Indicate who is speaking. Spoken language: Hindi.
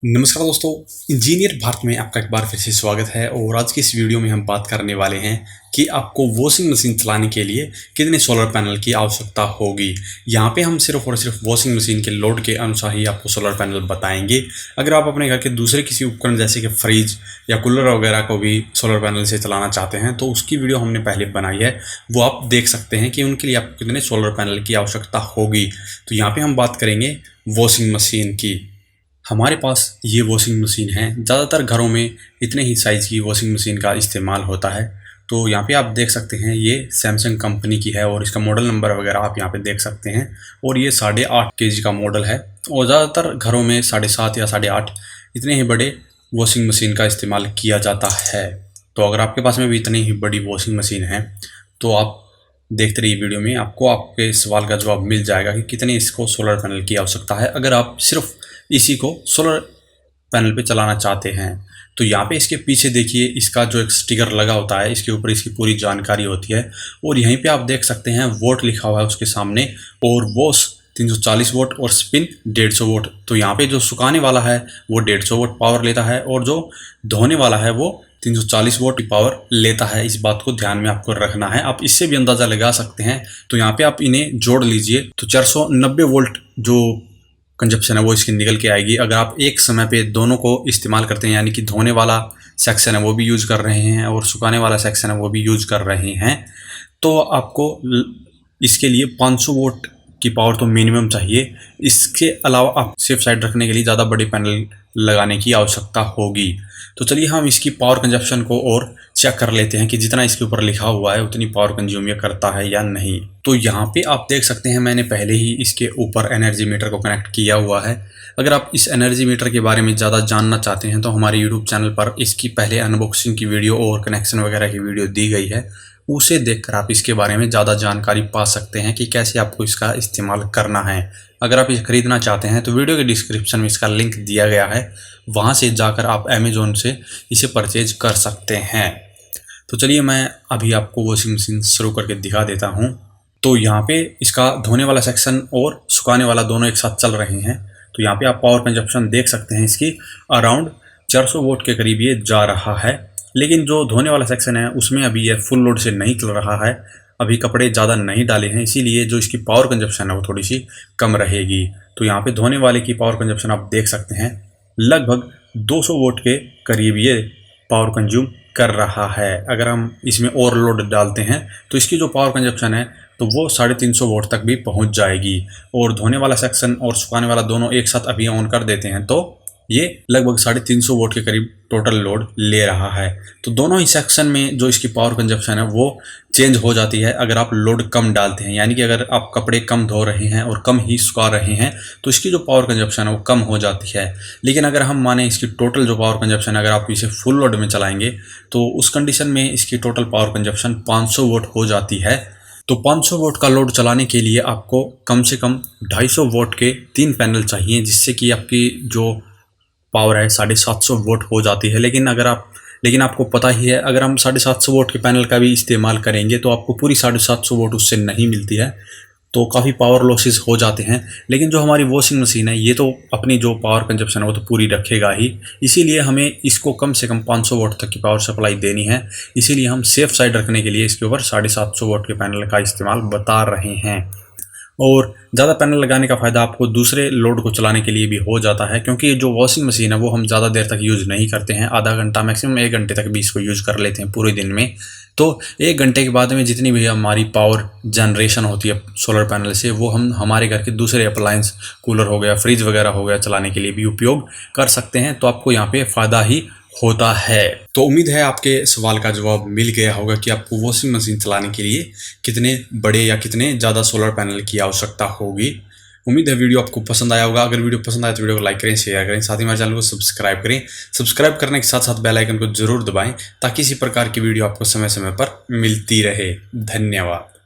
Speaker 1: नमस्कार दोस्तों। इंजीनियर भारत में आपका एक बार फिर से स्वागत है और आज की इस वीडियो में हम बात करने वाले हैं कि आपको वॉशिंग मशीन चलाने के लिए कितने सोलर पैनल की आवश्यकता होगी। यहाँ पे हम सिर्फ और सिर्फ वॉशिंग मशीन के लोड के अनुसार ही आपको सोलर पैनल बताएंगे। अगर आप अपने घर के दूसरे किसी उपकरण जैसे कि फ्रिज या कूलर वगैरह को भी सोलर पैनल से चलाना चाहते हैं तो उसकी वीडियो हमने पहले बनाई है, वो आप देख सकते हैं कि उनके लिए आपको कितने सोलर पैनल की आवश्यकता होगी। तो यहाँ पे हम बात करेंगे वॉशिंग मशीन की। हमारे पास ये वॉशिंग मशीन है। ज़्यादातर घरों में इतने ही साइज़ की वॉशिंग मशीन का इस्तेमाल होता है। तो यहाँ पे आप देख सकते हैं ये सैमसंग कंपनी की है और इसका मॉडल नंबर वगैरह आप यहाँ पे देख सकते हैं। और ये 8.5 केजी का मॉडल है और ज़्यादातर घरों में 7.5 या 8.5 इतने ही बड़े वॉशिंग मशीन का इस्तेमाल किया जाता है। तो अगर आपके पास में भी इतनी ही बड़ी वॉशिंग मशीन है तो आप देखते रहिए वीडियो में, आपको आपके सवाल का जवाब मिल जाएगा कि कितने इसको सोलर पैनल की आवश्यकता है अगर आप सिर्फ इसी को सोलर पैनल पे चलाना चाहते हैं। तो यहाँ पे इसके पीछे देखिए, इसका जो एक स्टिकर लगा होता है इसके ऊपर इसकी पूरी जानकारी होती है और यहीं पे आप देख सकते हैं वोट लिखा हुआ है उसके सामने, और वॉश 340 वोट और स्पिन 150 वोट। तो यहाँ पे जो सुखाने वाला है वो 150 वोट पावर लेता है और जो धोने वाला है वो 340 वोट की पावर लेता है। इस बात को ध्यान में आपको रखना है, आप इससे भी अंदाज़ा लगा सकते हैं। तो यहाँ पे आप इन्हें जोड़ लीजिए तो 490 वोल्ट जो कंजप्शन है वो इसकी निकल के आएगी। अगर आप एक समय पे दोनों को इस्तेमाल करते हैं, यानी कि धोने वाला सेक्शन है वो भी यूज कर रहे हैं और सुखाने वाला सेक्शन है वो भी यूज कर रहे हैं, तो आपको इसके लिए 500 वोट की पावर तो मिनिमम चाहिए। इसके अलावा आप सेफ साइड रखने के लिए ज़्यादा बड़े पैनल लगाने की आवश्यकता होगी। तो चलिए हम इसकी पावर कंजप्शन को और चेक कर लेते हैं कि जितना इसके ऊपर लिखा हुआ है उतनी पावर कंज्यूम ये करता है या नहीं। तो यहाँ पे आप देख सकते हैं मैंने पहले ही इसके ऊपर एनर्जी मीटर को कनेक्ट किया हुआ है। अगर आप इस एनर्जी मीटर के बारे में ज़्यादा जानना चाहते हैं तो हमारे यूट्यूब चैनल पर इसकी पहले अनबॉक्सिंग की वीडियो और कनेक्शन वगैरह की वीडियो दी गई है, उसे देखकर आप इसके बारे में ज़्यादा जानकारी पा सकते हैं कि कैसे आपको इसका इस्तेमाल करना है। अगर आप इसे ख़रीदना चाहते हैं तो वीडियो के डिस्क्रिप्शन में इसका लिंक दिया गया है, वहाँ से जाकर आप अमेज़ॉन से इसे परचेज कर सकते हैं। तो चलिए मैं अभी आपको वॉशिंग मशीन शुरू करके दिखा देता हूँ। तो यहाँ पे इसका धोने वाला सेक्शन और सुखाने वाला दोनों एक साथ चल रहे हैं। तो यहाँ पे आप पावर कंजप्शन देख सकते हैं, इसकी अराउंड 400 वोट के करीब ये जा रहा है। लेकिन जो धोने वाला सेक्शन है उसमें अभी ये फुल लोड से नहीं चल रहा है, अभी कपड़े ज़्यादा नहीं डाले हैं, इसीलिए जो इसकी पावर कंजप्शन है वो थोड़ी सी कम रहेगी। तो यहाँ पे धोने वाले की पावर कंजप्शन आप देख सकते हैं, लगभग 200 वोट के करीब ये पावर कंज्यूम कर रहा है। अगर हम इसमें ओवरलोड डालते हैं तो इसकी जो पावर कंजप्शन है तो वो 350 वोट तक भी पहुंच जाएगी। और धोने वाला सेक्शन और सुखाने वाला दोनों एक साथ अभी ऑन कर देते हैं तो ये लगभग 350 वोट के करीब टोटल लोड ले रहा है। तो दोनों ही सेक्शन में जो इसकी पावर कंजप्शन है वो चेंज हो जाती है अगर आप लोड कम डालते हैं, यानी कि अगर आप कपड़े कम धो रहे हैं और कम ही सुखा रहे हैं तो इसकी जो पावर कंजप्शन है वो कम हो जाती है। लेकिन अगर हम माने इसकी टोटल जो पावर कंजप्शन है, अगर आप इसे फुल लोड में चलाएंगे तो उस कंडीशन में इसकी टोटल पावर कंजप्शन 500 वोट हो जाती है। तो 500 वोट का लोड चलाने के लिए आपको कम से कम 250 वोट के 3 पैनल चाहिए, जिससे कि आपकी जो पावर है 750 वोट हो जाती है। लेकिन आपको पता ही है, अगर हम 750 वोट के पैनल का भी इस्तेमाल करेंगे तो आपको पूरी 750 वोट उससे नहीं मिलती है, तो काफ़ी पावर लॉसेस हो जाते हैं। लेकिन जो हमारी वॉशिंग मशीन है ये तो अपनी जो पावर कंजप्शन है वो तो पूरी रखेगा ही, इसीलिए हमें इसको कम से कम 500 वोट तक की पावर सप्लाई देनी है। इसीलिए हम सेफ साइड रखने के लिए इसके ऊपर 750 वोट के पैनल का इस्तेमाल बता रहे हैं। और ज़्यादा पैनल लगाने का फ़ायदा आपको दूसरे लोड को चलाने के लिए भी हो जाता है, क्योंकि जो वॉशिंग मशीन है वो हम ज़्यादा देर तक यूज़ नहीं करते हैं, आधा घंटा मैक्सिमम 1 घंटे तक भी इसको यूज़ कर लेते हैं पूरे दिन में। तो 1 घंटे के बाद में जितनी भी हमारी पावर जनरेशन होती है सोलर पैनल से वो हम हमारे घर के दूसरे अप्लायंस, कूलर हो गया, फ्रिज वगैरह हो गया, चलाने के लिए भी उपयोग कर सकते हैं। तो आपको यहाँ पे फ़ायदा ही होता है। तो उम्मीद है आपके सवाल का जवाब मिल गया होगा कि आपको वॉशिंग मशीन चलाने के लिए कितने बड़े या कितने ज़्यादा सोलर पैनल की आवश्यकता होगी। उम्मीद है वीडियो आपको पसंद आया होगा। अगर वीडियो पसंद आए तो वीडियो को लाइक करें, शेयर करें, साथ ही हमारे चैनल को सब्सक्राइब करें। सब्सक्राइब करने के साथ साथ बेल आइकन को जरूर दबाएं ताकि इसी प्रकार की वीडियो आपको समय समय पर मिलती रहे। धन्यवाद।